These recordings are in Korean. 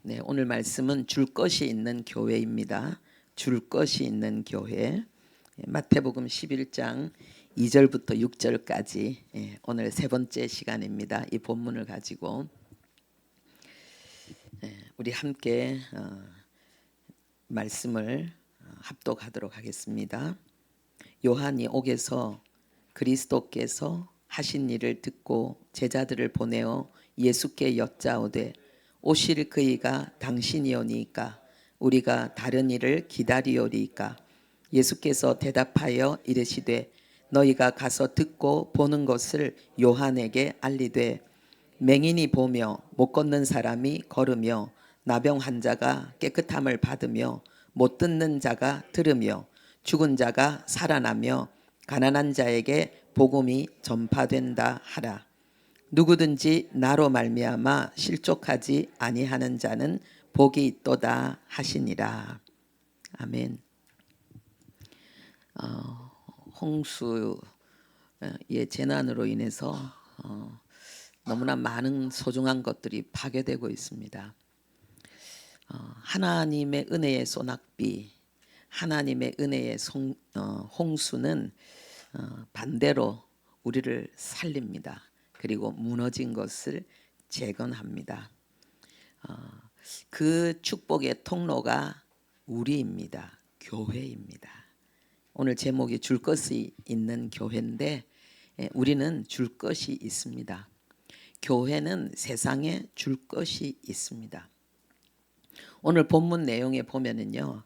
네, 오늘 말씀은 줄 것이 있는 교회입니다. 줄 것이 있는 교회. 마태복음 11장 2절부터 6절까지 오늘 세 번째 시간입니다. 이 본문을 가지고 우리 함께 말씀을 합독하도록 하겠습니다. 요한이 옥에서 그리스도께서 하신 일을 듣고 제자들을 보내어 예수께 여짜오되 오실 그이가 당신이오니까 우리가 다른 일을 기다리오리이까. 예수께서 대답하여 이르시되 너희가 가서 듣고 보는 것을 요한에게 알리되 맹인이 보며 못 걷는 사람이 걸으며 나병 환자가 깨끗함을 받으며 못 듣는 자가 들으며 죽은 자가 살아나며 가난한 자에게 복음이 전파된다 하라. 누구든지 나로 말미암아 실족하지 아니하는 자는 복이 있도다 하시니라. 아멘. 홍수의 재난으로 인해서 너무나 많은 소중한 것들이 파괴되고 있습니다. 하나님의 은혜의 소낙비, 하나님의 은혜의 홍수는 반대로 우리를 살립니다. 그리고 무너진 것을 재건합니다. 그 축복의 통로가 우리입니다. 교회입니다. 오늘 제목이 줄 것이 있는 교회인데 우리는 줄 것이 있습니다. 교회는 세상에 줄 것이 있습니다. 오늘 본문 내용에 보면은요,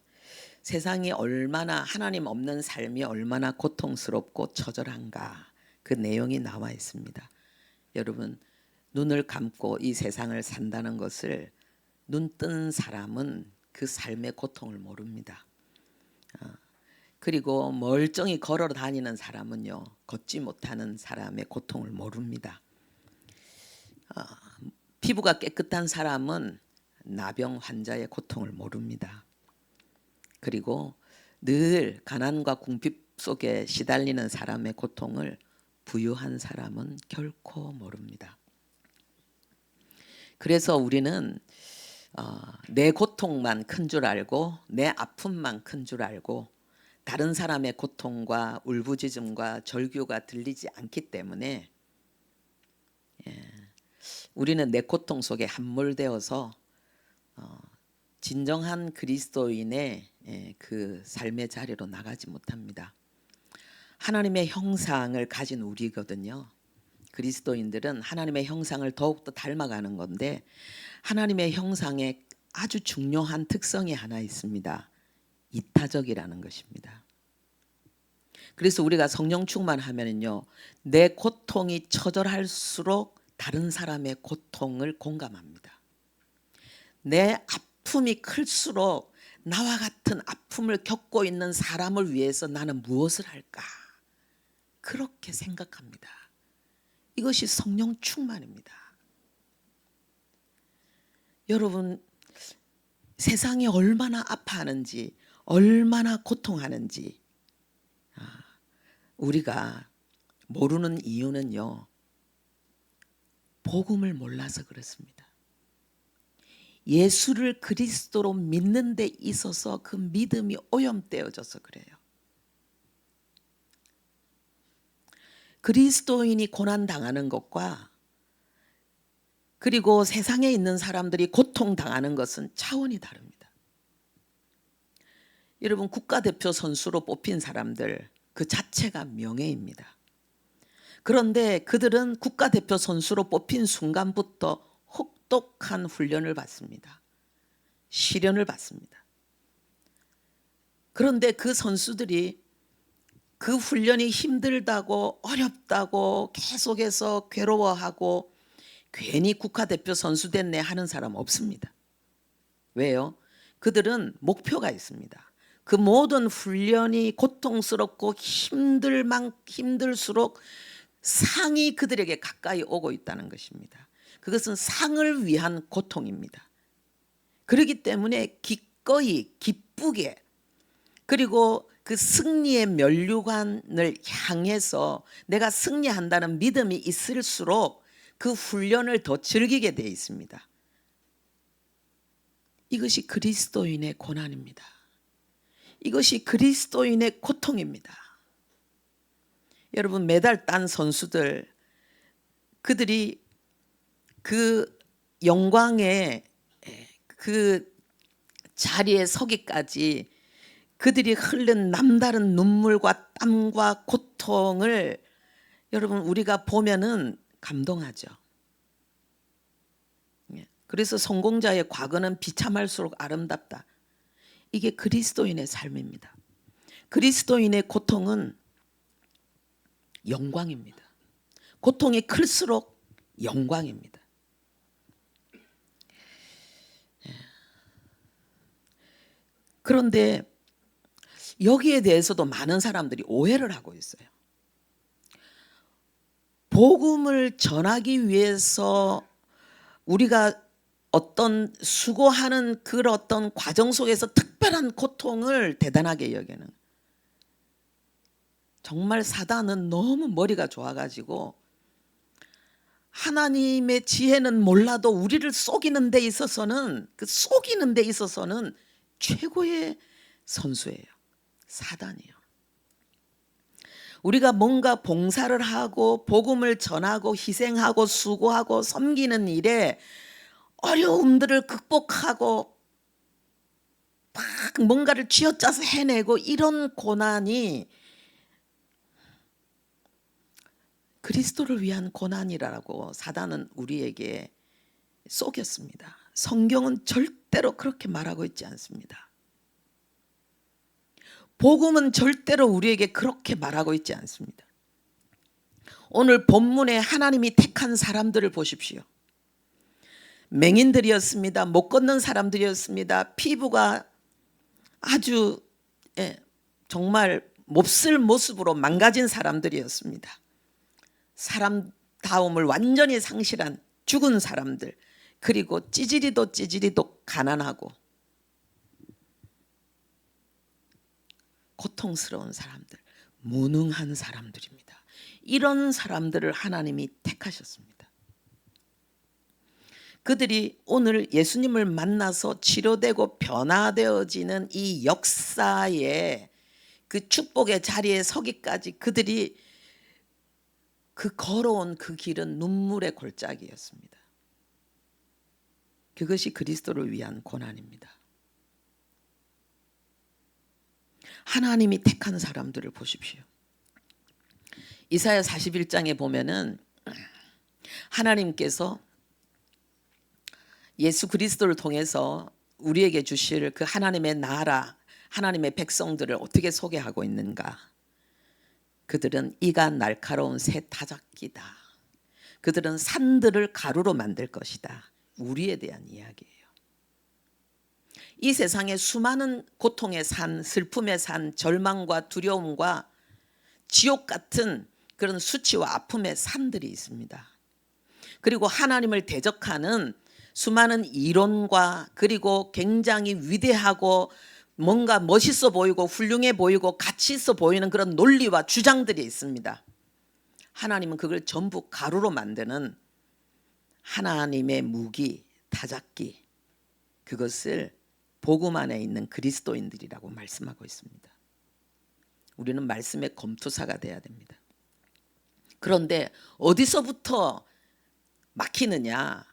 세상이 얼마나 하나님 없는 삶이 얼마나 고통스럽고 처절한가 그 내용이 나와 있습니다. 여러분, 눈을 감고 이 세상을 산다는 것을 눈 뜬 사람은 그 삶의 고통을 모릅니다. 그리고 멀쩡히 걸어 다니는 사람은요, 걷지 못하는 사람의 고통을 모릅니다. 피부가 깨끗한 사람은 나병 환자의 고통을 모릅니다. 그리고 늘 가난과 궁핍 속에 시달리는 사람의 고통을 부유한 사람은 결코 모릅니다. 그래서 우리는 내 고통만 큰 줄 알고 내 아픔만 큰 줄 알고 다른 사람의 고통과 울부짖음과 절규가 들리지 않기 때문에 우리는 내 고통 속에 함몰되어서 진정한 그리스도인의 그 삶의 자리로 나가지 못합니다. 하나님의 형상을 가진 우리거든요. 그리스도인들은 하나님의 형상을 더욱더 닮아가는 건데 하나님의 형상에 아주 중요한 특성이 하나 있습니다. 이타적이라는 것입니다. 그래서 우리가 성령 충만하면요, 내 고통이 처절할수록 다른 사람의 고통을 공감합니다. 내 아픔이 클수록 나와 같은 아픔을 겪고 있는 사람을 위해서 나는 무엇을 할까? 그렇게 생각합니다. 이것이 성령 충만입니다. 여러분, 세상이 얼마나 아파하는지, 얼마나 고통하는지 우리가 모르는 이유는요, 복음을 몰라서 그렇습니다. 예수를 그리스도로 믿는 데 있어서 그 믿음이 오염되어져서 그래요. 그리스도인이 고난당하는 것과 그리고 세상에 있는 사람들이 고통당하는 것은 차원이 다릅니다. 여러분, 국가대표 선수로 뽑힌 사람들 그 자체가 명예입니다. 그런데 그들은 국가대표 선수로 뽑힌 순간부터 혹독한 훈련을 받습니다. 시련을 받습니다. 그런데 그 선수들이 그 훈련이 힘들다고 어렵다고 계속해서 괴로워하고 괜히 국가대표 선수 됐네 하는 사람 없습니다. 왜요? 그들은 목표가 있습니다. 그 모든 훈련이 고통스럽고 힘들수록 상이 그들에게 가까이 오고 있다는 것입니다. 그것은 상을 위한 고통입니다. 그렇기 때문에 기꺼이 기쁘게 그리고 그 승리의 면류관을 향해서 내가 승리한다는 믿음이 있을수록 그 훈련을 더 즐기게 되어 있습니다. 이것이 그리스도인의 고난입니다. 이것이 그리스도인의 고통입니다. 여러분, 메달 딴 선수들, 그들이 그 영광의 그 자리에 서기까지 그들이 흘린 남다른 눈물과 땀과 고통을 여러분 우리가 보면은 감동하죠. 그래서 성공자의 과거는 비참할수록 아름답다. 이게 그리스도인의 삶입니다. 그리스도인의 고통은 영광입니다. 고통이 클수록 영광입니다. 그런데 여기에 대해서도 많은 사람들이 오해를 하고 있어요. 복음을 전하기 위해서 우리가 어떤 수고하는 그 어떤 과정 속에서 특별한 고통을 대단하게 여기는, 정말 사단은 너무 머리가 좋아가지고 하나님의 지혜는 몰라도 우리를 속이는 데 있어서는, 그 속이는 데 있어서는 최고의 선수예요. 사단이요. 우리가 뭔가 봉사를 하고 복음을 전하고 희생하고 수고하고 섬기는 일에 어려움들을 극복하고 막 뭔가를 쥐어짜서 해내고 이런 고난이 그리스도를 위한 고난이라고 사단은 우리에게 속였습니다. 성경은 절대로 그렇게 말하고 있지 않습니다. 복음은 절대로 우리에게 그렇게 말하고 있지 않습니다. 오늘 본문에 하나님이 택한 사람들을 보십시오. 맹인들이었습니다. 못 걷는 사람들이었습니다. 피부가 아주 정말 몹쓸 모습으로 망가진 사람들이었습니다. 사람다움을 완전히 상실한 죽은 사람들, 그리고 찌질이도 가난하고 고통스러운 사람들, 무능한 사람들입니다. 이런 사람들을 하나님이 택하셨습니다. 그들이 오늘 예수님을 만나서 치료되고 변화되어지는 이 역사의 그 축복의 자리에 서기까지 그들이 그 걸어온 그 길은 눈물의 골짜기였습니다. 그것이 그리스도를 위한 고난입니다. 하나님이 택한 사람들을 보십시오. 이사야 41장에 보면은 하나님께서 예수 그리스도를 통해서 우리에게 주실 그 하나님의 나라, 하나님의 백성들을 어떻게 소개하고 있는가? 그들은 이가 날카로운 새 타작기다. 그들은 산들을 가루로 만들 것이다. 우리에 대한 이야기예요. 이 세상에 수많은 고통의 산, 슬픔의 산, 절망과 두려움과 지옥 같은 그런 수치와 아픔의 산들이 있습니다. 그리고 하나님을 대적하는 수많은 이론과 그리고 굉장히 위대하고 뭔가 멋있어 보이고 훌륭해 보이고 가치 있어 보이는 그런 논리와 주장들이 있습니다. 하나님은 그걸 전부 가루로 만드는 하나님의 무기, 타작기, 그것을 복음 안에 있는 그리스도인들이라고 말씀하고 있습니다. 우리는 말씀의 검투사가 돼야 됩니다. 그런데 어디서부터 막히느냐?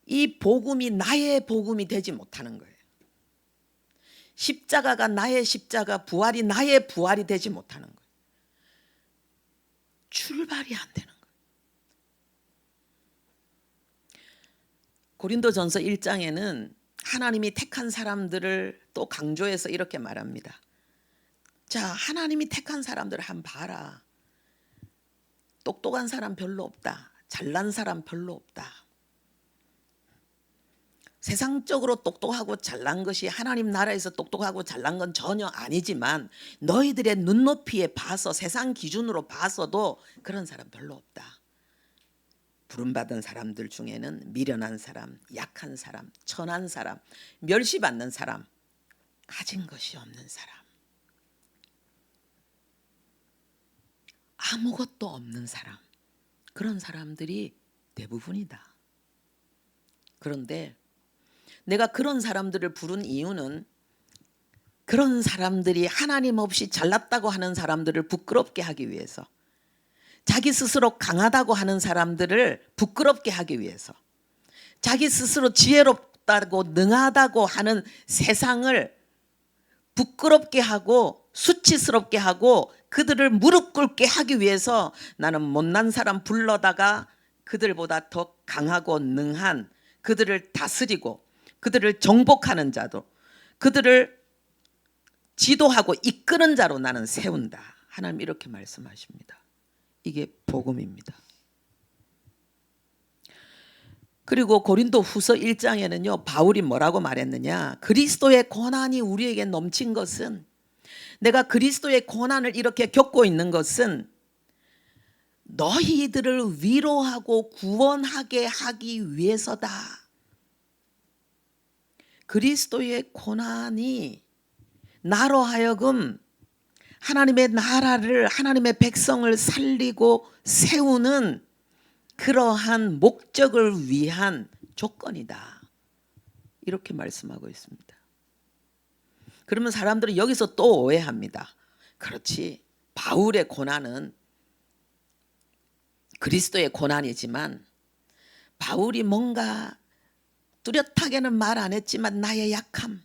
이 복음이 나의 복음이 되지 못하는 거예요. 십자가가 나의 십자가, 부활이 나의 부활이 되지 못하는 거예요. 출발이 안 되는 거예요. 고린도전서 1장에는 하나님이 택한 사람들을 또 강조해서 이렇게 말합니다. 자, 하나님이 택한 사람들을 한번 봐라. 똑똑한 사람 별로 없다. 잘난 사람 별로 없다. 세상적으로 똑똑하고 잘난 것이 하나님 나라에서 똑똑하고 잘난 건 전혀 아니지만 너희들의 눈높이에 봐서 세상 기준으로 봐서도 그런 사람 별로 없다. 부름받은 사람들 중에는 미련한 사람, 약한 사람, 천한 사람, 멸시받는 사람, 가진 것이 없는 사람, 아무것도 없는 사람, 그런 사람들이 대부분이다. 그런데 내가 그런 사람들을 부른 이유는 그런 사람들이 하나님 없이 잘났다고 하는 사람들을 부끄럽게 하기 위해서, 자기 스스로 강하다고 하는 사람들을 부끄럽게 하기 위해서, 자기 스스로 지혜롭다고 능하다고 하는 세상을 부끄럽게 하고 수치스럽게 하고 그들을 무릎 꿇게 하기 위해서 나는 못난 사람 불러다가 그들보다 더 강하고 능한, 그들을 다스리고 그들을 정복하는 자도, 그들을 지도하고 이끄는 자로 나는 세운다. 하나님 이렇게 말씀하십니다. 이게 복음입니다. 그리고 고린도 후서 1장에는요 바울이 뭐라고 말했느냐, 그리스도의 고난이 우리에게 넘친 것은, 내가 그리스도의 고난을 이렇게 겪고 있는 것은 너희들을 위로하고 구원하게 하기 위해서다. 그리스도의 고난이 나로 하여금 하나님의 나라를, 하나님의 백성을 살리고 세우는 그러한 목적을 위한 조건이다. 이렇게 말씀하고 있습니다. 그러면 사람들은 여기서 또 오해합니다. 그렇지, 바울의 고난은 그리스도의 고난이지만 바울이 뭔가 뚜렷하게는 말 안 했지만 나의 약함,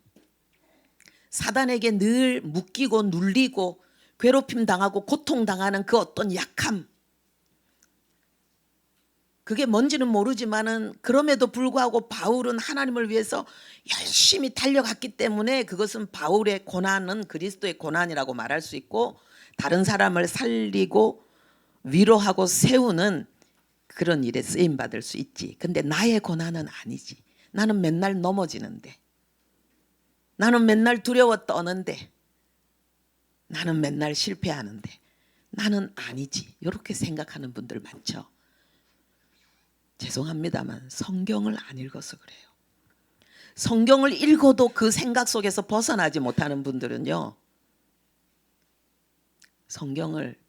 사단에게 늘 묶이고 눌리고 괴롭힘 당하고 고통당하는 그 어떤 약함, 그게 뭔지는 모르지만은 그럼에도 불구하고 바울은 하나님을 위해서 열심히 달려갔기 때문에 그것은 바울의 고난은 그리스도의 고난이라고 말할 수 있고, 다른 사람을 살리고 위로하고 세우는 그런 일에 쓰임 받을 수 있지. 근데 나의 고난은 아니지. 나는 맨날 넘어지는데, 나는 맨날 두려워 떠는데, 나는 맨날 실패하는데 나는 아니지. 이렇게 생각하는 분들 많죠. 죄송합니다만 성경을 안 읽어서 그래요. 성경을 읽어도 그 생각 속에서 벗어나지 못하는 분들은요, 성경을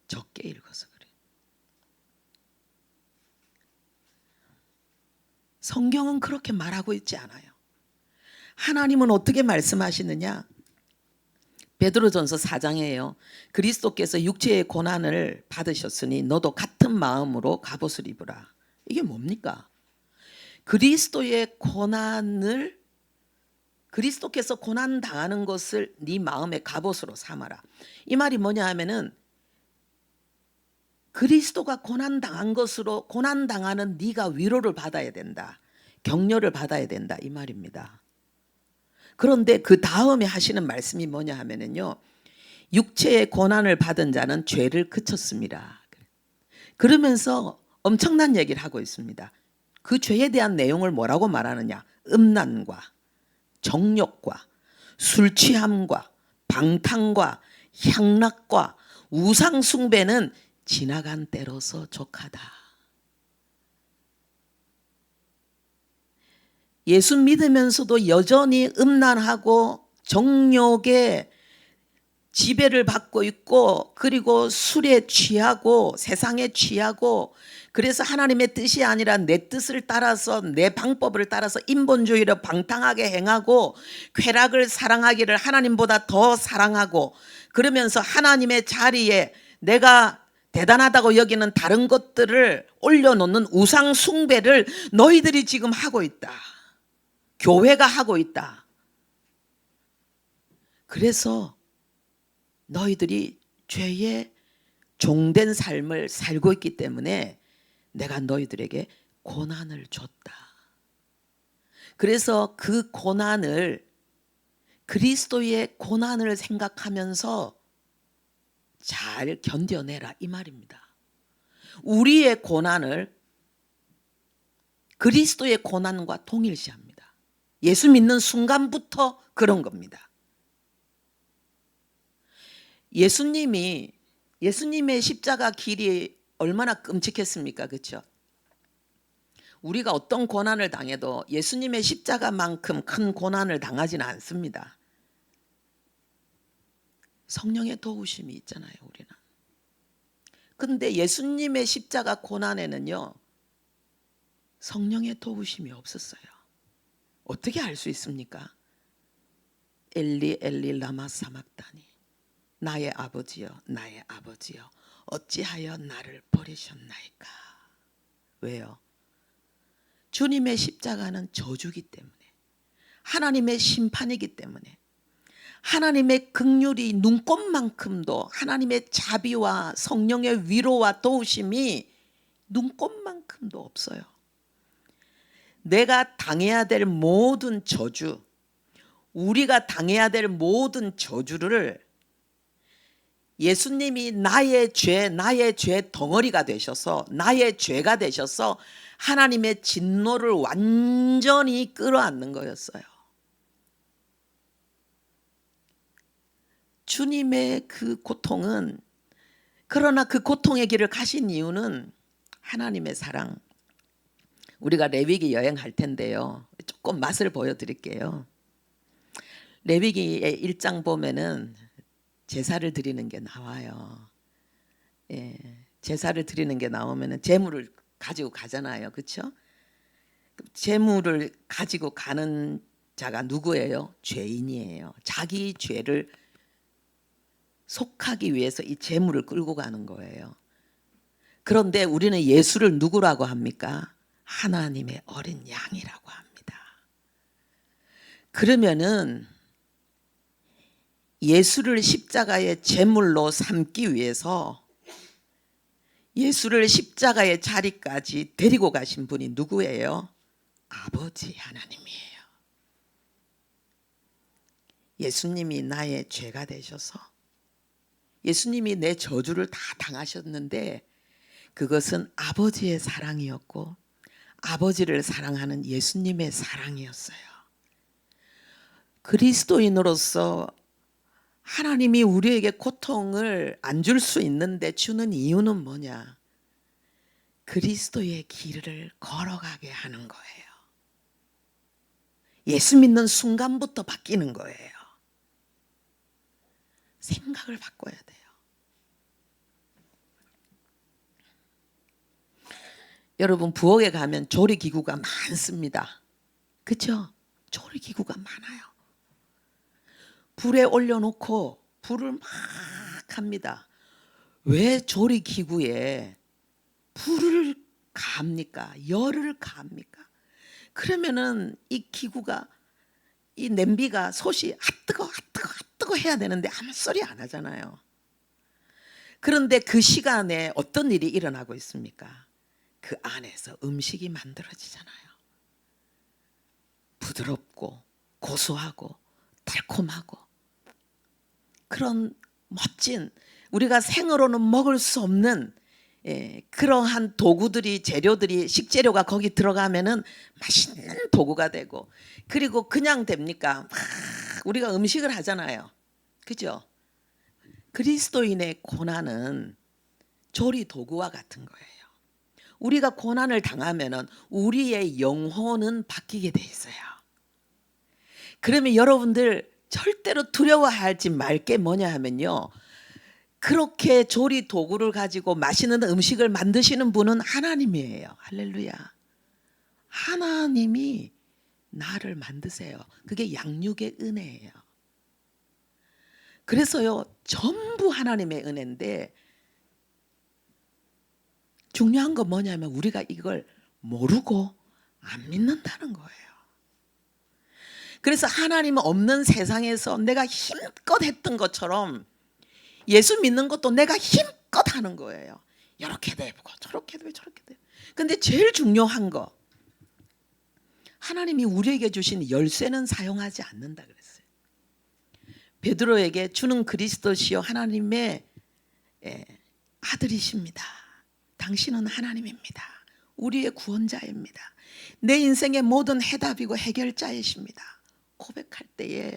적게 읽어서 그래요. 성경은 그렇게 말하고 있지 않아요. 하나님은 어떻게 말씀하시느냐? 베드로전서 4장에요. 그리스도께서 육체의 고난을 받으셨으니 너도 같은 마음으로 갑옷을 입으라. 이게 뭡니까? 그리스도의 고난을, 그리스도께서 고난 당하는 것을 네 마음의 갑옷으로 삼아라. 이 말이 뭐냐 하면은 그리스도가 고난 당한 것으로 고난 당하는 네가 위로를 받아야 된다. 격려를 받아야 된다. 이 말입니다. 그런데 그 다음에 하시는 말씀이 뭐냐 하면은요, 육체의 고난을 받은 자는 죄를 그쳤습니다. 그러면서 엄청난 얘기를 하고 있습니다. 그 죄에 대한 내용을 뭐라고 말하느냐? 음란과 정욕과 술 취함과 방탕과 향락과 우상 숭배는 지나간 때로서 족하다. 예수 믿으면서도 여전히 음란하고 정욕에 지배를 받고 있고, 그리고 술에 취하고 세상에 취하고, 그래서 하나님의 뜻이 아니라 내 뜻을 따라서 내 방법을 따라서 인본주의를 방탕하게 행하고 쾌락을 사랑하기를 하나님보다 더 사랑하고, 그러면서 하나님의 자리에 내가 대단하다고 여기는 다른 것들을 올려놓는 우상 숭배를 너희들이 지금 하고 있다. 교회가 하고 있다. 그래서 너희들이 죄에 종된 삶을 살고 있기 때문에 내가 너희들에게 고난을 줬다. 그래서 그 고난을, 그리스도의 고난을 생각하면서 잘 견뎌내라 이 말입니다. 우리의 고난을 그리스도의 고난과 동일시합니다. 예수 믿는 순간부터 그런 겁니다. 예수님의 십자가 길이 얼마나 끔찍했습니까? 그렇죠? 우리가 어떤 고난을 당해도 예수님의 십자가만큼 큰 고난을 당하지는 않습니다. 성령의 도우심이 있잖아요, 우리는. 근데 예수님의 십자가 고난에는요, 성령의 도우심이 없었어요. 어떻게 알 수 있습니까? 엘리 엘리 라마 사막다니, 나의 아버지여 나의 아버지여 어찌하여 나를 버리셨나이까. 왜요? 주님의 십자가는 저주기 때문에, 하나님의 심판이기 때문에, 하나님의 긍휼이 눈꼽만큼도, 하나님의 자비와 성령의 위로와 도우심이 눈꼽만큼도 없어요. 내가 당해야 될 모든 저주, 우리가 당해야 될 모든 저주를 예수님이 나의 죄 덩어리가 되셔서, 나의 죄가 되셔서 하나님의 진노를 완전히 끌어안는 거였어요. 주님의 그 고통은, 그러나 그 고통의 길을 가신 이유는 하나님의 사랑. 우리가 레위기 여행할 텐데요, 조금 맛을 보여드릴게요. 레위기의 1장 보면은 제사를 드리는 게 나와요. 예, 제사를 드리는 게 나오면은 제물을 가지고 가잖아요, 그렇죠? 제물을 가지고 가는 자가 누구예요? 죄인이에요. 자기 죄를 속하기 위해서 이 제물을 끌고 가는 거예요. 그런데 우리는 예수를 누구라고 합니까? 하나님의 어린 양이라고 합니다. 그러면은 예수를 십자가의 제물로 삼기 위해서 예수를 십자가의 자리까지 데리고 가신 분이 누구예요? 아버지 하나님이에요. 예수님이 나의 죄가 되셔서, 예수님이 내 저주를 다 당하셨는데, 그것은 아버지의 사랑이었고 아버지를 사랑하는 예수님의 사랑이었어요. 그리스도인으로서 하나님이 우리에게 고통을 안 줄 수 있는데 주는 이유는 뭐냐? 그리스도의 길을 걸어가게 하는 거예요. 예수 믿는 순간부터 바뀌는 거예요. 생각을 바꿔야 돼요. 여러분, 부엌에 가면 조리기구가 많습니다. 그렇죠? 조리기구가 많아요. 불에 올려놓고 불을 막 합니다. 왜 조리기구에 불을 가합니까? 열을 가합니까? 그러면은 이 기구가, 이 냄비가 솥이 뜨거 해야 되는데 아무 소리 안 하잖아요. 그런데 그 시간에 어떤 일이 일어나고 있습니까? 그 안에서 음식이 만들어지잖아요. 부드럽고 고소하고 달콤하고, 그런 멋진, 우리가 생으로는 먹을 수 없는 그러한 도구들이, 재료들이, 식재료가 거기 들어가면은 맛있는 도구가 되고, 그리고 그냥 됩니까? 막 우리가 음식을 하잖아요. 그죠? 그리스도인의 고난은 조리 도구와 같은 거예요. 우리가 고난을 당하면은 우리의 영혼은 바뀌게 돼 있어요. 그러면 여러분들 절대로 두려워하지 말 게 뭐냐 하면요, 그렇게 조리 도구를 가지고 맛있는 음식을 만드시는 분은 하나님이에요. 할렐루야. 하나님이 나를 만드세요. 그게 양육의 은혜예요. 그래서요, 전부 하나님의 은혜인데, 중요한 건 뭐냐면 우리가 이걸 모르고 안 믿는다는 거예요. 그래서 하나님 없는 세상에서 내가 힘껏 했던 것처럼 예수 믿는 것도 내가 힘껏 하는 거예요. 이렇게도 해보고 저렇게도 해보고 저렇게도 해보고. 근데 제일 중요한 거, 하나님이 우리에게 주신 열쇠는 사용하지 않는다 그랬어요. 베드로에게 주는 그리스도시요 하나님의 아들이십니다. 당신은 하나님입니다. 우리의 구원자입니다. 내 인생의 모든 해답이고 해결자이십니다. 고백할 때에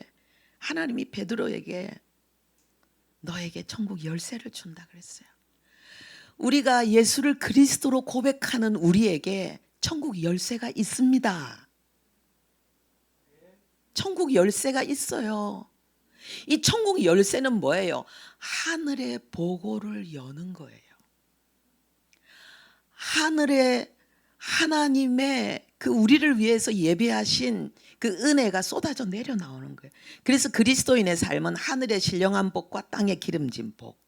하나님이 베드로에게 너에게 천국 열쇠를 준다 그랬어요. 우리가 예수를 그리스도로 고백하는 우리에게 천국 열쇠가 있습니다. 천국 열쇠가 있어요. 이 천국 열쇠는 뭐예요? 하늘의 보고를 여는 거예요. 하늘의 하나님의 그 우리를 위해서 예배하신 그 은혜가 쏟아져 내려 나오는 거예요. 그래서 그리스도인의 삶은 하늘의 신령한 복과 땅의 기름진 복.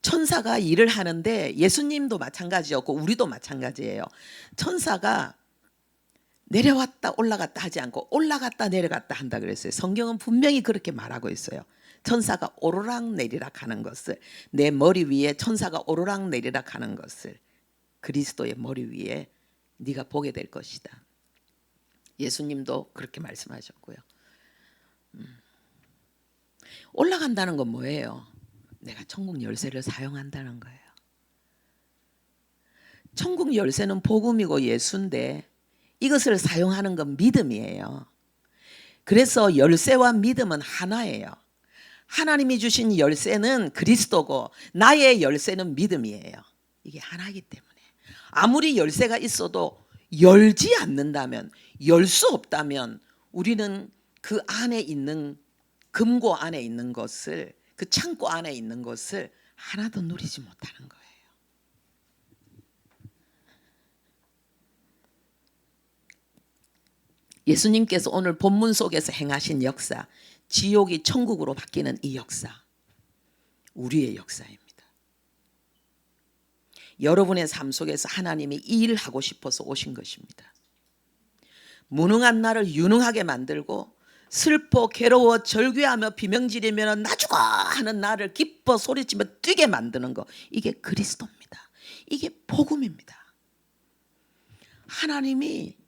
천사가 일을 하는데 예수님도 마찬가지였고 우리도 마찬가지예요. 천사가 내려왔다 올라갔다 하지 않고 올라갔다 내려갔다 한다 그랬어요. 성경은 분명히 그렇게 말하고 있어요. 천사가 오르락 내리락 하는 것을, 내 머리 위에 천사가 오르락 내리락 하는 것을 그리스도의 머리 위에 네가 보게 될 것이다. 예수님도 그렇게 말씀하셨고요. 올라간다는 건 뭐예요? 내가 천국 열쇠를 사용한다는 거예요. 천국 열쇠는 복음이고 예수인데 이것을 사용하는 건 믿음이에요. 그래서 열쇠와 믿음은 하나예요. 하나님이 주신 열쇠는 그리스도고 나의 열쇠는 믿음이에요. 이게 하나이기 때문에 아무리 열쇠가 있어도 열지 않는다면, 열 수 없다면 우리는 그 안에 있는 금고 안에 있는 것을, 그 창고 안에 있는 것을 하나도 누리지 못하는 거예요. 예수님께서 오늘 본문 속에서 행하신 역사, 지옥이 천국으로 바뀌는 이 역사, 우리의 역사입니다. 여러분의 삶 속에서 하나님이 이 일을 하고 싶어서 오신 것입니다. 무능한 나를 유능하게 만들고 슬퍼 괴로워 절규하며 비명지르며 나 죽어 하는 나를 기뻐 소리치며 뛰게 만드는 거, 이게 그리스도입니다. 이게 복음입니다. 하나님이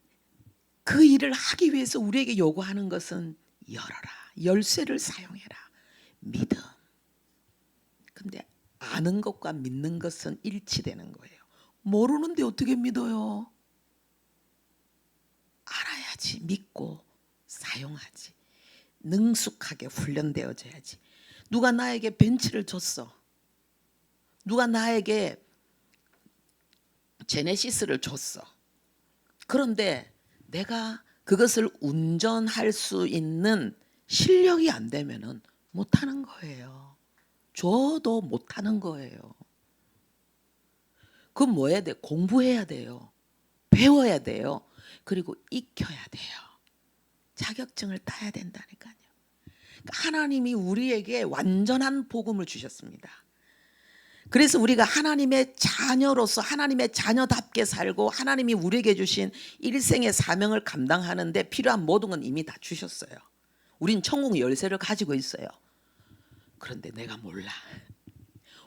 그 일을 하기 위해서 우리에게 요구하는 것은 열어라, 열쇠를 사용해라, 믿음. 근데 아는 것과 믿는 것은 일치되는 거예요. 모르는데 어떻게 믿어요? 알아야지 믿고 사용하지. 능숙하게 훈련되어져야지. 누가 나에게 벤츠를 줬어. 누가 나에게 제네시스를 줬어. 그런데 내가 그것을 운전할 수 있는 실력이 안 되면은 못하는 거예요. 줘도 못하는 거예요. 그럼 뭐 해야 돼? 공부해야 돼요. 배워야 돼요. 그리고 익혀야 돼요. 자격증을 따야 된다니까요. 하나님이 우리에게 완전한 복음을 주셨습니다. 그래서 우리가 하나님의 자녀로서 하나님의 자녀답게 살고 하나님이 우리에게 주신 일생의 사명을 감당하는데 필요한 모든 건 이미 다 주셨어요. 우린 천국 열쇠를 가지고 있어요. 그런데 내가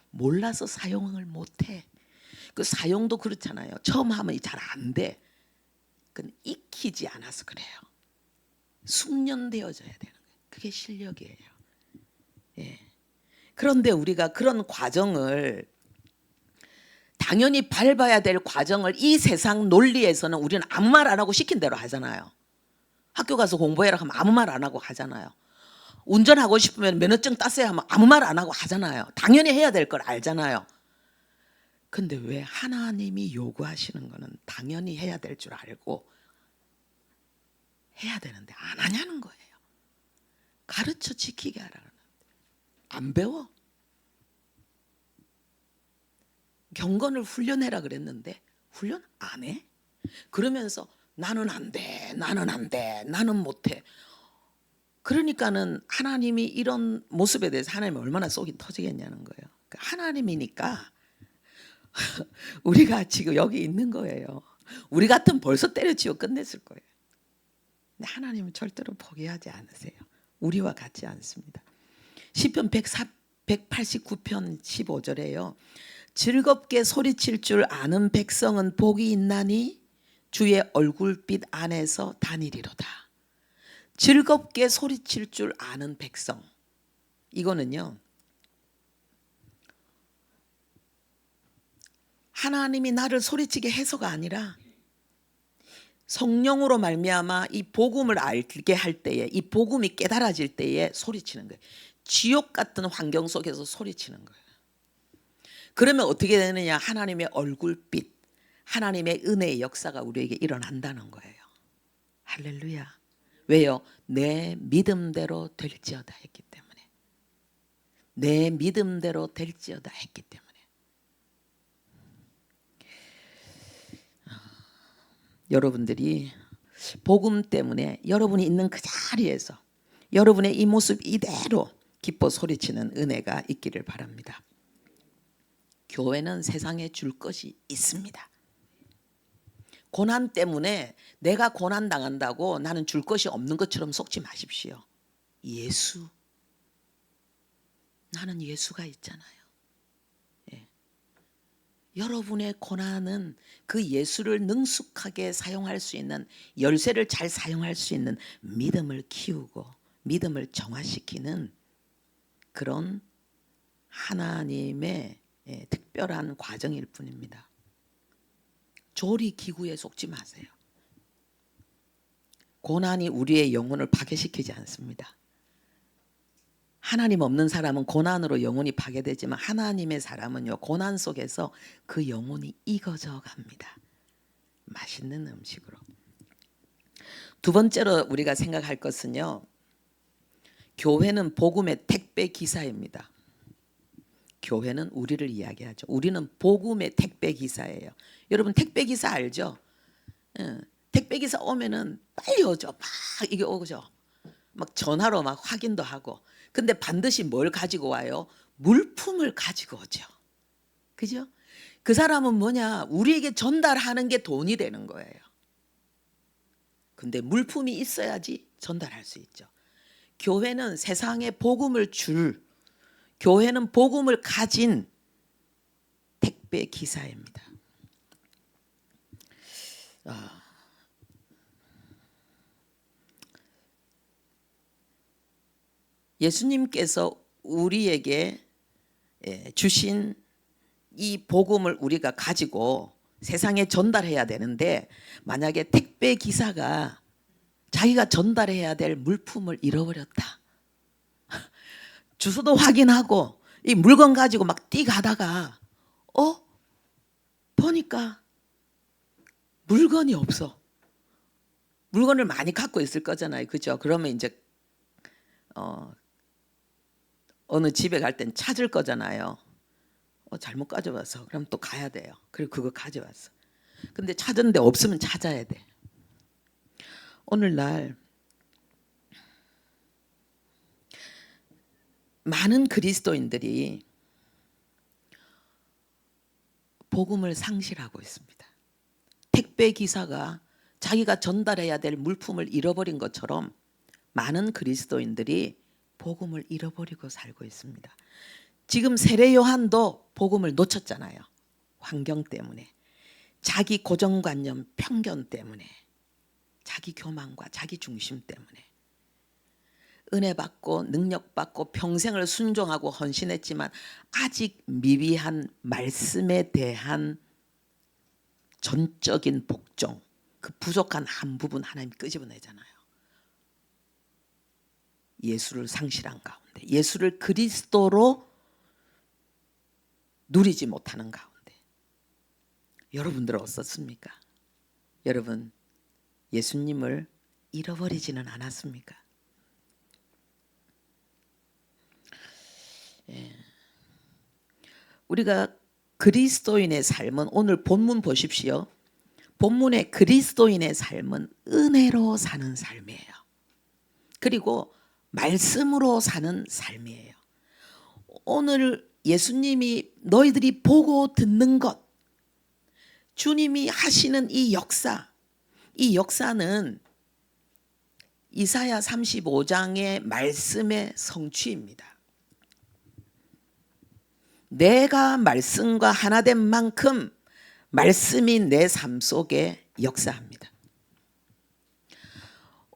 몰라서 사용을 못해. 그 사용도 그렇잖아요. 처음 하면 잘 안 돼. 그건 익히지 않아서 그래요. 숙련되어져야 되는 거예요. 그게 실력이에요. 예. 그런데 우리가 그런 과정을, 당연히 밟아야 될 과정을 이 세상 논리에서는 우리는 아무 말 안 하고 시킨 대로 하잖아요. 학교 가서 공부해라 하면 아무 말 안 하고 하잖아요. 운전하고 싶으면 면허증 땄어야 하면 아무 말 안 하고 하잖아요. 당연히 해야 될 걸 알잖아요. 근데 왜 하나님이 요구하시는 거는 당연히 해야 될 줄 알고 해야 되는데 안 하냐는 거예요. 가르쳐 지키게 하라는. 안 배워. 경건을 훈련해라 그랬는데 훈련 안 해. 그러면서 나는 안 돼, 나는 안 돼, 나는 못해. 그러니까는 하나님이 이런 모습에 대해서 하나님이 얼마나 속이 터지겠냐는 거예요. 하나님이니까 우리가 지금 여기 있는 거예요. 우리 같으면 벌써 때려치워 끝냈을 거예요. 근데 하나님은 절대로 포기하지 않으세요. 우리와 같지 않습니다. 시편 189편 15절에요. 즐겁게 소리칠 줄 아는 백성은 복이 있나니 주의 얼굴빛 안에서 다니리로다. 즐겁게 소리칠 줄 아는 백성. 이거는요, 하나님이 나를 소리치게 해서가 아니라 성령으로 말미암아 이 복음을 알게 할 때에, 이 복음이 깨달아질 때에 소리치는 거예요. 지옥 같은 환경 속에서 소리치는 거예요. 그러면 어떻게 되느냐? 하나님의 얼굴빛, 하나님의 은혜의 역사가 우리에게 일어난다는 거예요. 할렐루야. 왜요? 내 믿음대로 될지어다 했기 때문에. 내 믿음대로 될지어다 했기 때문에. 여러분들이 복음 때문에 여러분이 있는 그 자리에서 여러분의 이 모습 이대로 기뻐 소리치는 은혜가 있기를 바랍니다. 교회는 세상에 줄 것이 있습니다. 고난 때문에 내가 고난 당한다고 나는 줄 것이 없는 것처럼 속지 마십시오. 예수, 나는 예수가 있잖아요. 예. 여러분의 고난은 그 예수를 능숙하게 사용할 수 있는, 열쇠를 잘 사용할 수 있는 믿음을 키우고 믿음을 정화시키는 그런 하나님의 특별한 과정일 뿐입니다. 조리 기구에 속지 마세요. 고난이 우리의 영혼을 파괴시키지 않습니다. 하나님 없는 사람은 고난으로 영혼이 파괴되지만 하나님의 사람은요, 고난 속에서 그 영혼이 익어져 갑니다. 맛있는 음식으로. 두 번째로 우리가 생각할 것은요, 교회는 복음의 택배 기사입니다. 교회는 우리를 이야기하죠. 우리는 복음의 택배 기사예요. 여러분 택배 기사 알죠? 택배 기사 오면은 빨리 오죠. 막 이게 오죠. 막 전화로 막 확인도 하고. 근데 반드시 뭘 가지고 와요? 물품을 가지고 오죠. 그죠? 그 사람은 뭐냐? 우리에게 전달하는 게 돈이 되는 거예요. 근데 물품이 있어야지 전달할 수 있죠. 교회는 세상에 복음을 교회는 복음을 가진 택배 기사입니다. 예수님께서 우리에게 주신 이 복음을 우리가 가지고 세상에 전달해야 되는데, 만약에 택배 기사가 자기가 전달해야 될 물품을 잃어버렸다. 주소도 확인하고 이 물건 가지고 막 뛰가다가 보니까 물건이 없어. 물건을 많이 갖고 있을 거잖아요. 그죠? 그러면 이제 어느 집에 갈 땐 찾을 거잖아요. 잘못 가져와서 그럼 또 가야 돼요. 그리고 그거 가져왔어. 근데 찾았는데 없으면 찾아야 돼. 오늘날 많은 그리스도인들이 복음을 상실하고 있습니다. 택배 기사가 자기가 전달해야 될 물품을 잃어버린 것처럼 많은 그리스도인들이 복음을 잃어버리고 살고 있습니다. 지금 세례 요한도 복음을 놓쳤잖아요. 환경 때문에, 자기 고정관념, 편견 때문에, 자기 교만과 자기 중심 때문에. 은혜 받고 능력 받고 평생을 순종하고 헌신했지만 아직 미비한 말씀에 대한 전적인 복종, 그 부족한 한 부분 하나님 끄집어내잖아요. 예수를 상실한 가운데, 예수를 그리스도로 누리지 못하는 가운데 여러분들은 어떻습니까? 여러분 예수님을 잃어버리지는 않았습니까? 우리가 그리스도인의 삶은, 오늘 본문 보십시오. 본문의 그리스도인의 삶은 은혜로 사는 삶이에요. 그리고 말씀으로 사는 삶이에요. 오늘 예수님이 너희들이 보고 듣는 것, 주님이 하시는 이 역사는 이사야 35장의 말씀의 성취입니다. 내가 말씀과 하나 된 만큼 말씀이 내 삶 속에 역사합니다.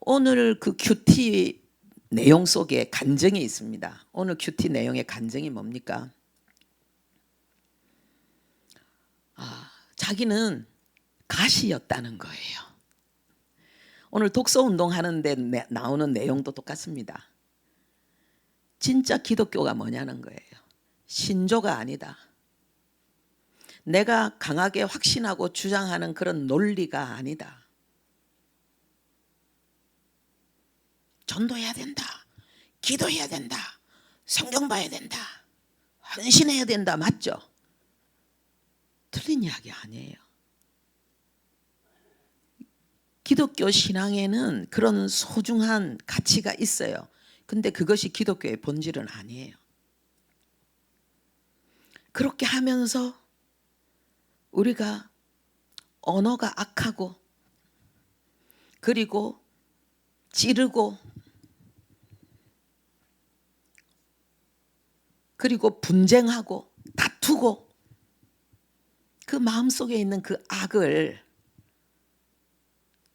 오늘 그 큐티 내용 속에 간증이 있습니다. 오늘 큐티 내용의 간증이 뭡니까? 자기는 가시였다는 거예요. 오늘 독서 운동 하는데 나오는 내용도 똑같습니다. 진짜 기독교가 뭐냐는 거예요. 신조가 아니다. 내가 강하게 확신하고 주장하는 그런 논리가 아니다. 전도해야 된다. 기도해야 된다. 성경 봐야 된다. 헌신해야 된다. 맞죠? 틀린 이야기 아니에요. 기독교 신앙에는 그런 소중한 가치가 있어요. 근데 그것이 기독교의 본질은 아니에요. 그렇게 하면서 우리가 언어가 악하고 그리고 찌르고 그리고 분쟁하고 다투고 그 마음속에 있는 그 악을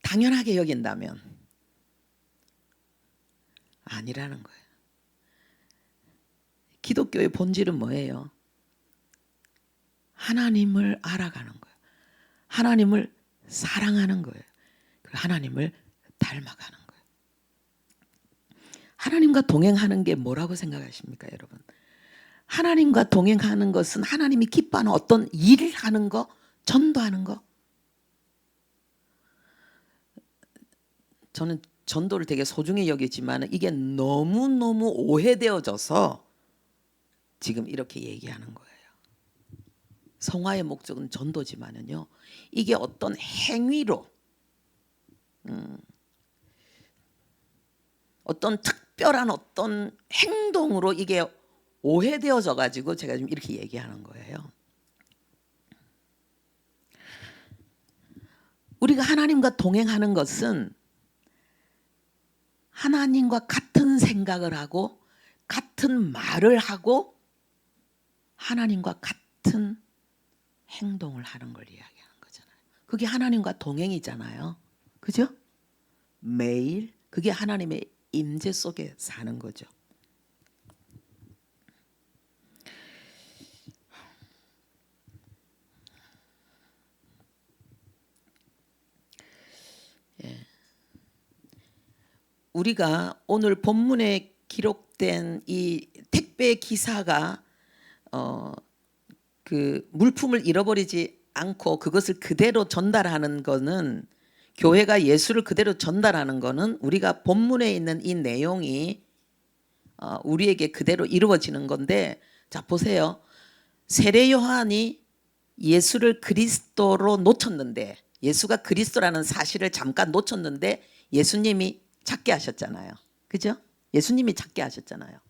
당연하게 여긴다면 아니라는 거예요. 기독교의 본질은 뭐예요? 하나님을 알아가는 거예요. 하나님을 사랑하는 거예요. 하나님을 닮아가는 거예요. 하나님과 동행하는 게 뭐라고 생각하십니까, 여러분? 하나님과 동행하는 것은 하나님이 기뻐하는 어떤 일을 하는 거, 전도하는 거. 저는 전도를 되게 소중히 여기지만 이게 너무너무 오해되어져서 지금 이렇게 얘기하는 거예요. 성화의 목적은 전도지만은요, 이게 어떤 행위로 어떤 특별한 어떤 행동으로 이게 오해되어져 가지고 제가 지금 이렇게 얘기하는 거예요. 우리가 하나님과 동행하는 것은 하나님과 같은 생각을 하고 같은 말을 하고 하나님과 같은 행동을 하는 걸 이야기하는 거잖아요. 그게 하나님과 동행이잖아요. 그죠? 매일 그게 하나님의 임재 속에 사는 거죠. 우리가 오늘 본문에 기록된 이 택배 기사가 그 물품을 잃어버리지 않고 그것을 그대로 전달하는 거는, 교회가 예수를 그대로 전달하는 거는 우리가 본문에 있는 이 내용이 우리에게 그대로 이루어지는 건데, 자 보세요. 세례 요한이 예수를 그리스도로 놓쳤는데, 예수가 그리스도라는 사실을 잠깐 놓쳤는데 예수님이 찾게 하셨잖아요. 그죠? 예수님이 찾게 하셨잖아요.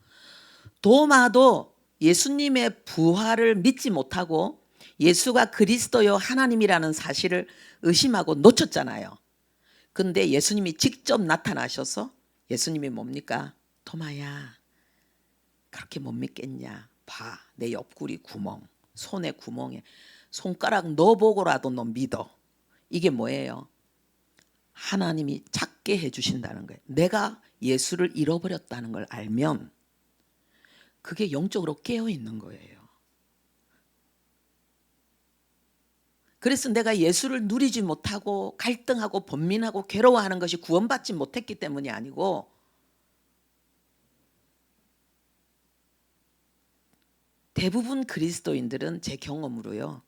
도마도 예수님의 부활을 믿지 못하고 예수가 그리스도요 하나님이라는 사실을 의심하고 놓쳤잖아요. 근데 예수님이 직접 나타나셔서, 예수님이 뭡니까? 도마야, 그렇게 못 믿겠냐? 봐, 내 옆구리 구멍, 손에 구멍에 손가락 넣어보고라도 너 믿어. 이게 뭐예요? 하나님이 찾게 해주신다는 거예요. 내가 예수를 잃어버렸다는 걸 알면 그게 영적으로 깨어있는 거예요. 그래서 내가 예수를 누리지 못하고 갈등하고 번민하고 괴로워하는 것이 구원받지 못했기 때문이 아니고, 대부분 그리스도인들은 제 경험으로요,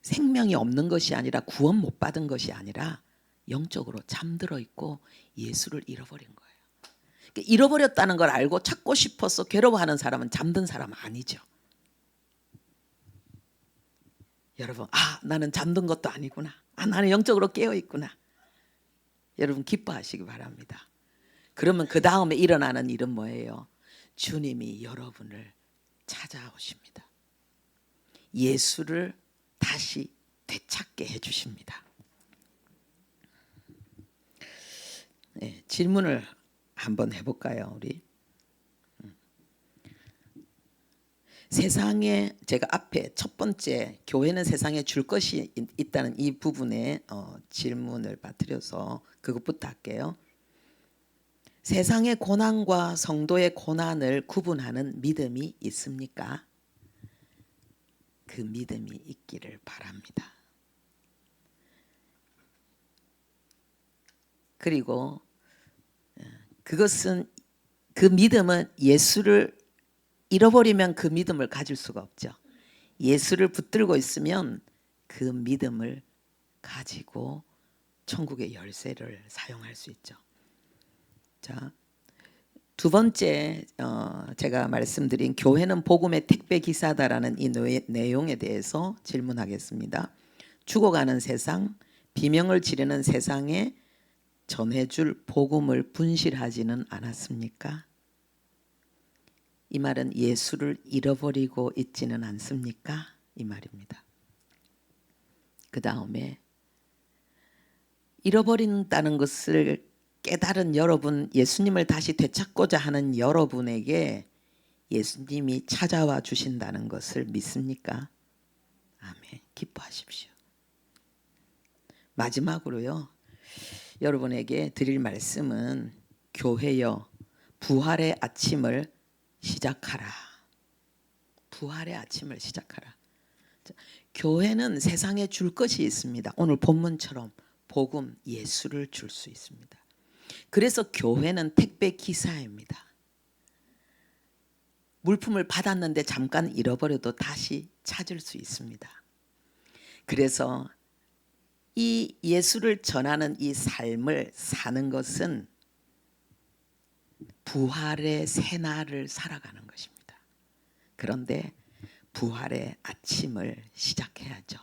생명이 없는 것이 아니라 구원 못 받은 것이 아니라 영적으로 잠들어 있고 예수를 잃어버린 거예요. 그러니까 잃어버렸다는 걸 알고 찾고 싶어서 괴로워하는 사람은 잠든 사람 아니죠. 여러분, 나는 잠든 것도 아니구나. 나는 영적으로 깨어 있구나. 여러분 기뻐하시기 바랍니다. 그러면 그 다음에 일어나는 일은 뭐예요? 주님이 여러분을 찾아오십니다. 예수를 다시 되찾게 해주십니다. 네, 질문을 한번 해볼까요, 우리? 세상에, 제가 앞에 첫 번째 교회는 세상에 줄 것이 있다는 이 부분에 질문을 받들여서 그것부터 할게요. 세상의 고난과 성도의 고난을 구분하는 믿음이 있습니까? 그 믿음이 있기를 바랍니다. 그리고 그것은, 그 믿음은 예수를 잃어버리면 그 믿음을 가질 수가 없죠. 예수를 붙들고 있으면 그 믿음을 가지고 천국의 열쇠를 사용할 수 있죠. 자, 두 번째 제가 말씀드린 교회는 복음의 택배 기사다라는 이 내용에 대해서 질문하겠습니다. 죽어가는 세상, 비명을 지르는 세상에 전해줄 복음을 분실하지는 않았습니까? 이 말은 예수를 잃어버리고 있지는 않습니까? 이 말입니다. 그 다음에 잃어버린다는 것을 깨달은 여러분, 예수님을 다시 되찾고자 하는 여러분에게 예수님이 찾아와 주신다는 것을 믿습니까? 아멘. 기뻐하십시오. 마지막으로요, 여러분에게 드릴 말씀은 교회여 부활의 아침을 시작하라. 부활의 아침을 시작하라. 교회는 세상에 줄 것이 있습니다. 오늘 본문처럼 복음, 예수를 줄 수 있습니다. 그래서 교회는 택배 기사입니다. 물품을 받았는데 잠깐 잃어버려도 다시 찾을 수 있습니다. 그래서 이 예수를 전하는 이 삶을 사는 것은 부활의 새날을 살아가는 것입니다. 그런데 부활의 아침을 시작해야죠.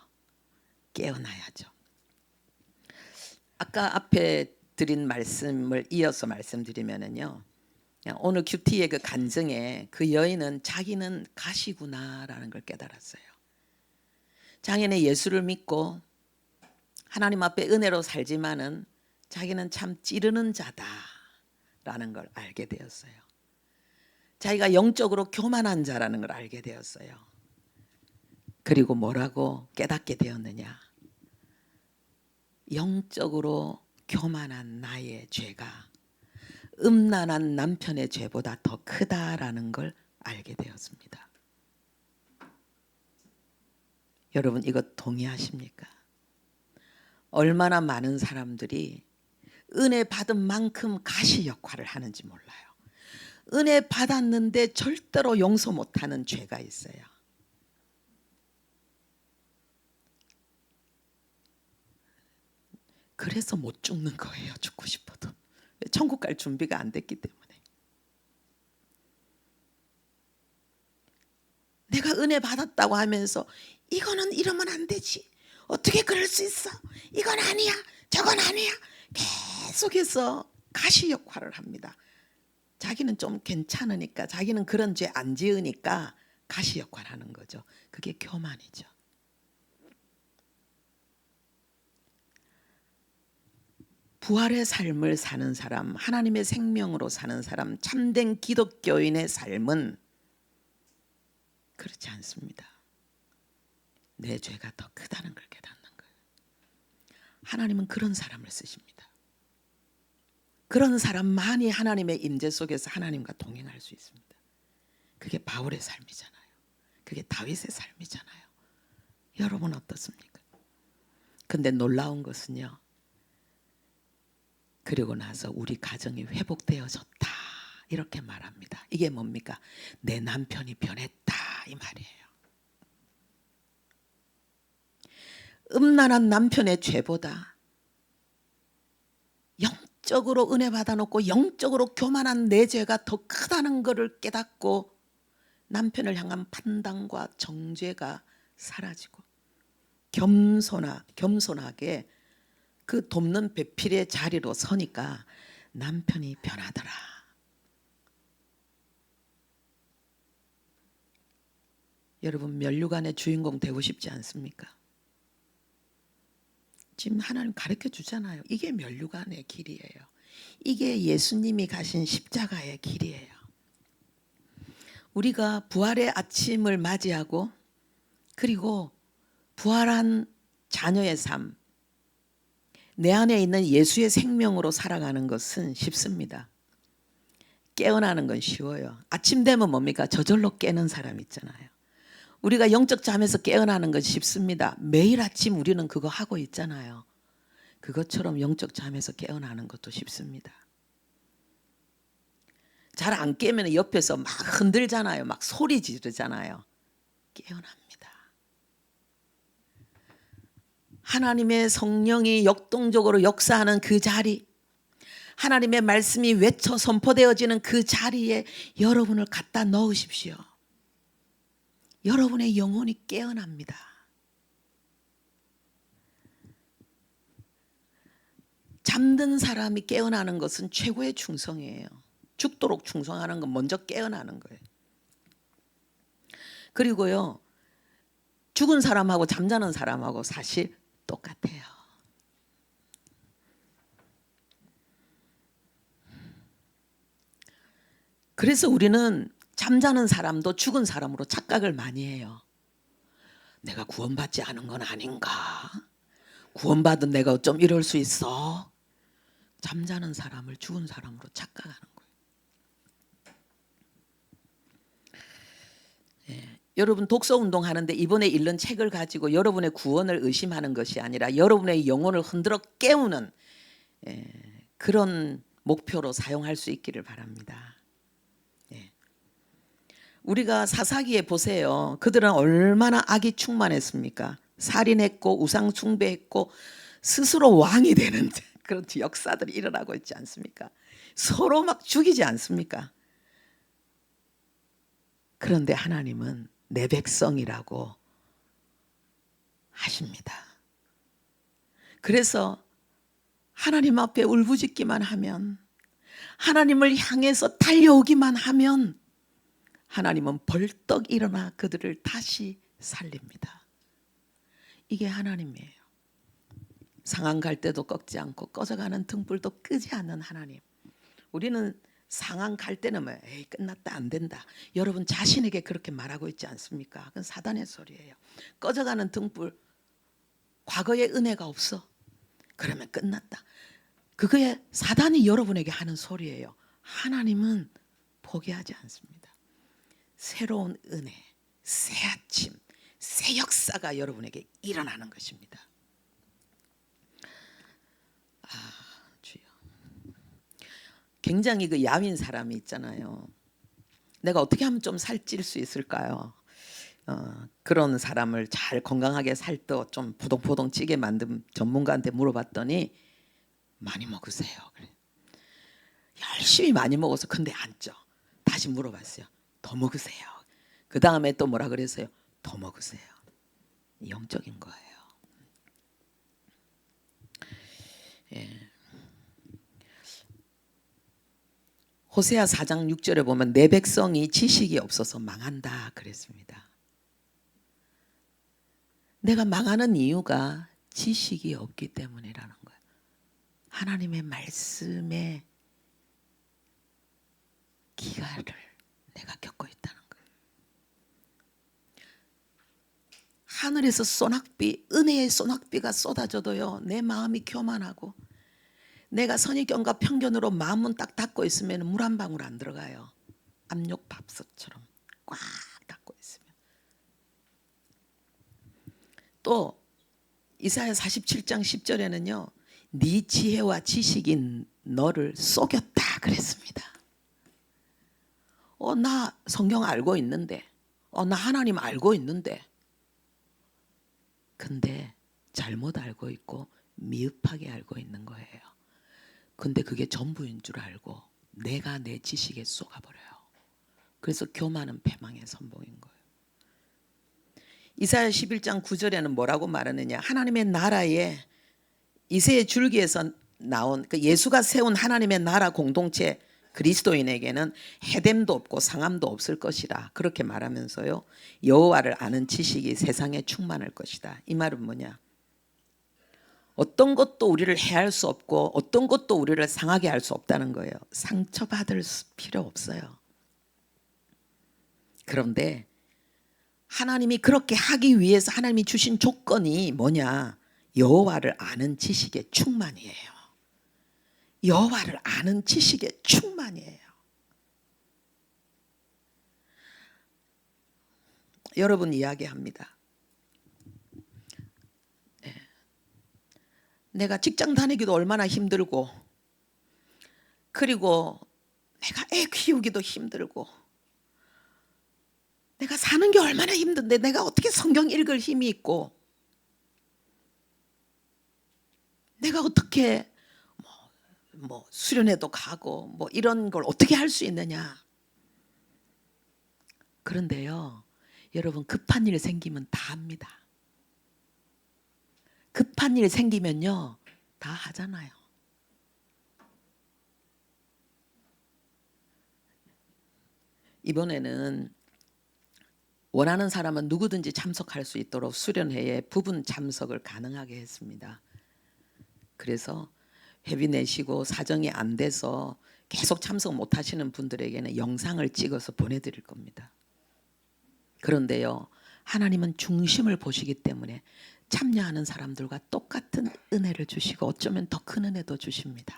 깨어나야죠. 아까 앞에 드린 말씀을 이어서 말씀드리면은요, 오늘 큐티의 그 간증에 그 여인은 자기는 가시구나라는 걸 깨달았어요. 자기는 예수를 믿고 하나님 앞에 은혜로 살지만은 자기는 참 찌르는 자다라는 걸 알게 되었어요. 자기가 영적으로 교만한 자라는 걸 알게 되었어요. 그리고 뭐라고 깨닫게 되었느냐? 영적으로 교만한 나의 죄가 음란한 남편의 죄보다 더 크다라는 걸 알게 되었습니다. 여러분, 이거 동의하십니까? 얼마나 많은 사람들이 은혜 받은 만큼 가시 역할을 하는지 몰라요. 은혜 받았는데 절대로 용서 못하는 죄가 있어요. 그래서 못 죽는 거예요. 죽고 싶어도. 천국 갈 준비가 안 됐기 때문에. 내가 은혜 받았다고 하면서 이거는 이러면 안 되지. 어떻게 그럴 수 있어? 이건 아니야. 저건 아니야. 계속해서 가시 역할을 합니다. 자기는 좀 괜찮으니까, 자기는 그런 죄 안 지으니까 가시 역할을 하는 거죠. 그게 교만이죠. 부활의 삶을 사는 사람, 하나님의 생명으로 사는 사람, 참된 기독교인의 삶은 그렇지 않습니다. 내 죄가 더 크다는 걸 깨닫는 거예요. 하나님은 그런 사람을 쓰십니다. 그런 사람만이 하나님의 임재 속에서 하나님과 동행할 수 있습니다. 그게 바울의 삶이잖아요. 그게 다윗의 삶이잖아요. 여러분 어떻습니까? 근데 놀라운 것은요, 그리고 나서 우리 가정이 회복되어졌다 이렇게 말합니다. 이게 뭡니까? 내 남편이 변했다 이 말이에요. 음란한 남편의 죄보다 영적으로 은혜 받아놓고 영적으로 교만한 내 죄가 더 크다는 것을 깨닫고 남편을 향한 판단과 정죄가 사라지고 겸손하게 그 돕는 배필의 자리로 서니까 남편이 변하더라. 여러분, 면류관의 주인공 되고 싶지 않습니까? 지금 하나님 가르쳐 주잖아요. 이게 면류관의 길이에요. 이게 예수님이 가신 십자가의 길이에요. 우리가 부활의 아침을 맞이하고 그리고 부활한 자녀의 삶, 내 안에 있는 예수의 생명으로 살아가는 것은 쉽습니다. 깨어나는 건 쉬워요. 아침 되면 뭡니까? 저절로 깨는 사람 있잖아요. 우리가 영적 잠에서 깨어나는 건 쉽습니다. 매일 아침 우리는 그거 하고 있잖아요. 그것처럼 영적 잠에서 깨어나는 것도 쉽습니다. 잘 안 깨면 옆에서 막 흔들잖아요. 막 소리 지르잖아요. 깨어납니다. 하나님의 성령이 역동적으로 역사하는 그 자리, 하나님의 말씀이 외쳐 선포되어지는 그 자리에 여러분을 갖다 넣으십시오. 여러분의 영혼이 깨어납니다. 잠든 사람이 깨어나는 것은 최고의 충성이에요. 죽도록 충성하는 건 먼저 깨어나는 거예요. 그리고요, 죽은 사람하고 잠자는 사람하고 사실 똑같아요. 그래서 우리는 잠자는 사람도 죽은 사람으로 착각을 많이 해요. 내가 구원받지 않은 건 아닌가? 구원받은 내가 어쩜 이럴 수 있어? 잠자는 사람을 죽은 사람으로 착각하는 거예요. 여러분 독서 운동 하는데 이번에 읽는 책을 가지고 여러분의 구원을 의심하는 것이 아니라 여러분의 영혼을 흔들어 깨우는 그런 목표로 사용할 수 있기를 바랍니다. 우리가 사사기에 보세요. 그들은 얼마나 악이 충만했습니까? 살인했고 우상 숭배했고 스스로 왕이 되는 그런 역사들이 일어나고 있지 않습니까? 서로 막 죽이지 않습니까? 그런데 하나님은 내 백성이라고 하십니다. 그래서 하나님 앞에 울부짖기만 하면, 하나님을 향해서 달려오기만 하면 하나님은 벌떡 일어나 그들을 다시 살립니다. 이게 하나님이에요. 상한 갈 때도 꺾지 않고 꺼져가는 등불도 끄지 않는 하나님. 우리는 상한 갈 때는 뭐 에이 끝났다 안 된다. 여러분 자신에게 그렇게 말하고 있지 않습니까? 그건 사단의 소리예요. 꺼져가는 등불, 과거에 은혜가 없어. 그러면 끝났다. 그거에 사단이 여러분에게 하는 소리예요. 하나님은 포기하지 않습니다. 새로운 은혜, 새 아침, 새 역사가 여러분에게 일어나는 것입니다. 주여. 굉장히 그 야윈 사람이 있잖아요. 내가 어떻게 하면 좀 살찔 수 있을까요? 그런 사람을 잘 건강하게 살도 좀 포동포동 찌게 만든 전문가한테 물어봤더니 많이 먹으세요. 그래. 열심히 많이 먹어서 근데 안 쪄. 다시 물어봤어요. 더 먹으세요. 그 다음에 또 뭐라 그랬어요? 더 먹으세요. 영적인 거예요. 호세아 4장 6절에 보면 내 백성이 지식이 없어서 망한다 그랬습니다. 내가 망하는 이유가 지식이 없기 때문이라는 거예요. 하나님의 말씀에 기가를 내가 겪고 있다는 거예요. 하늘에서 소낙비, 은혜의 소낙비가 쏟아져도요, 내 마음이 교만하고 내가 선입견과 편견으로 마음은 딱 닫고 있으면 물 한 방울 안 들어가요. 압력밥솥처럼 꽉 닫고 있으면. 또 이사야 47장 10절에는요, 네 지혜와 지식이 너를 속였다 그랬습니다. 나 성경 알고 있는데, 나 하나님 알고 있는데, 근데 잘못 알고 있고 미흡하게 알고 있는 거예요. 근데 그게 전부인 줄 알고 내가 내 지식에 속아버려요. 그래서 교만은 패망의 선봉인 거예요. 이사야 11장 9절에는 뭐라고 말하느냐? 하나님의 나라에 이새의 줄기에서 나온 그 예수가 세운 하나님의 나라 공동체 그리스도인에게는 해됨도 없고 상함도 없을 것이라 그렇게 말하면서요, 여호와를 아는 지식이 세상에 충만할 것이다. 이 말은 뭐냐? 어떤 것도 우리를 해할 수 없고 어떤 것도 우리를 상하게 할 수 없다는 거예요. 상처받을 필요 없어요. 그런데 하나님이 그렇게 하기 위해서 하나님이 주신 조건이 뭐냐? 여호와를 아는 지식의 충만이에요. 여호와를 아는 지식의 충만이에요. 여러분 이야기합니다. 내가 직장 다니기도 얼마나 힘들고, 그리고 내가 애 키우기도 힘들고, 내가 사는 게 얼마나 힘든데 내가 어떻게 성경 읽을 힘이 있고, 내가 어떻게 뭐 수련회도 가고 뭐 이런 걸 어떻게 할 수 있느냐. 그런데요, 여러분 급한 일 생기면 다 합니다. 급한 일 생기면요 다 하잖아요. 이번에는 원하는 사람은 누구든지 참석할 수 있도록 수련회에 부분 참석을 가능하게 했습니다. 그래서 회비 내시고 사정이 안 돼서 계속 참석 못 하시는 분들에게는 영상을 찍어서 보내드릴 겁니다. 그런데요, 하나님은 중심을 보시기 때문에 참여하는 사람들과 똑같은 은혜를 주시고 어쩌면 더 큰 은혜도 주십니다.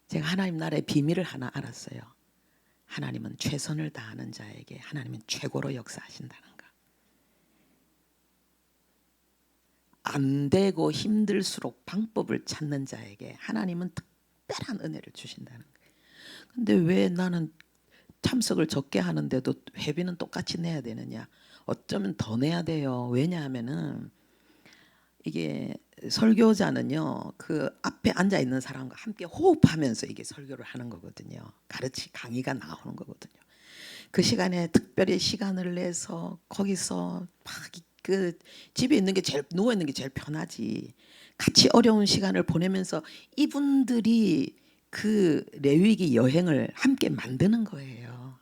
제가 하나님 나라의 비밀을 하나 알았어요. 하나님은 최선을 다하는 자에게 하나님은 최고로 역사하신다는 거. 안 되고 힘들수록 방법을 찾는 자에게 하나님은 특별한 은혜를 주신다는 거예요. 근데 왜 나는 참석을 적게 하는데도 회비는 똑같이 내야 되느냐? 어쩌면 더 내야 돼요. 왜냐하면은 이게 설교자는요, 그 앞에 앉아 있는 사람과 함께 호흡하면서 이게 설교를 하는 거거든요. 강의가 나오는 거거든요. 그 시간에 특별히 시간을 내서 거기서 막 그 집에 있는 게 제일 누워 있는 게 제일 편하지. 같이 어려운 시간을 보내면서 이분들이 그 레위기 여행을 함께 만드는 거예요.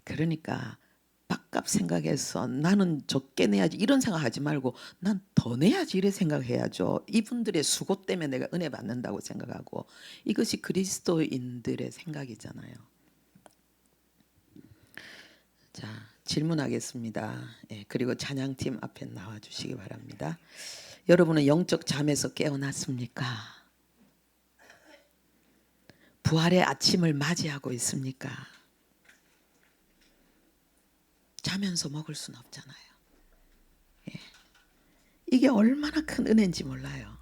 그러니까 밥값 생각해서 나는 적게 내야지 이런 생각하지 말고 난 더 내야지 이래 생각해야죠. 이분들의 수고 때문에 내가 은혜 받는다고 생각하고 이것이 그리스도인들의 생각이잖아요. 자, 질문하겠습니다. 그리고 찬양팀 앞에 나와주시기 바랍니다. 여러분은 영적 잠에서 깨어났습니까? 부활의 아침을 맞이하고 있습니까? 자면서 먹을 수는 없잖아요. 이게 얼마나 큰 은혜인지 몰라요.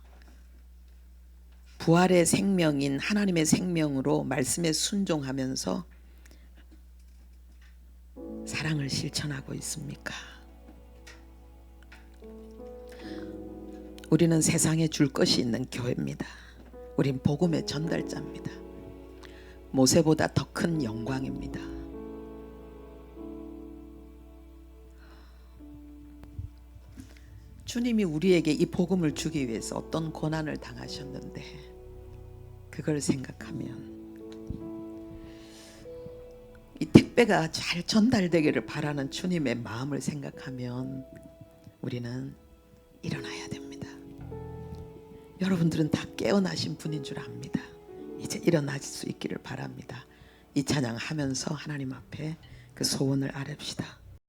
부활의 생명인 하나님의 생명으로 말씀에 순종하면서 사랑을 실천하고 있습니까? 우리는 세상에 줄 것이 있는 교회입니다. 우린 복음의 전달자입니다. 모세보다 더 큰 영광입니다. 주님이 우리에게 이 복음을 주기 위해서 어떤 고난을 당하셨는데 그걸 생각하면 이 택배가 잘 전달되기를 바라는 주님의 마음을 생각하면 우리는 일어나야 됩니다. 여러분들은 다 깨어나신 분인 줄 압니다. 이제 일어나실 수 있기를 바랍니다. 이 찬양하면서 하나님 앞에 그 소원을 아뢰읍시다.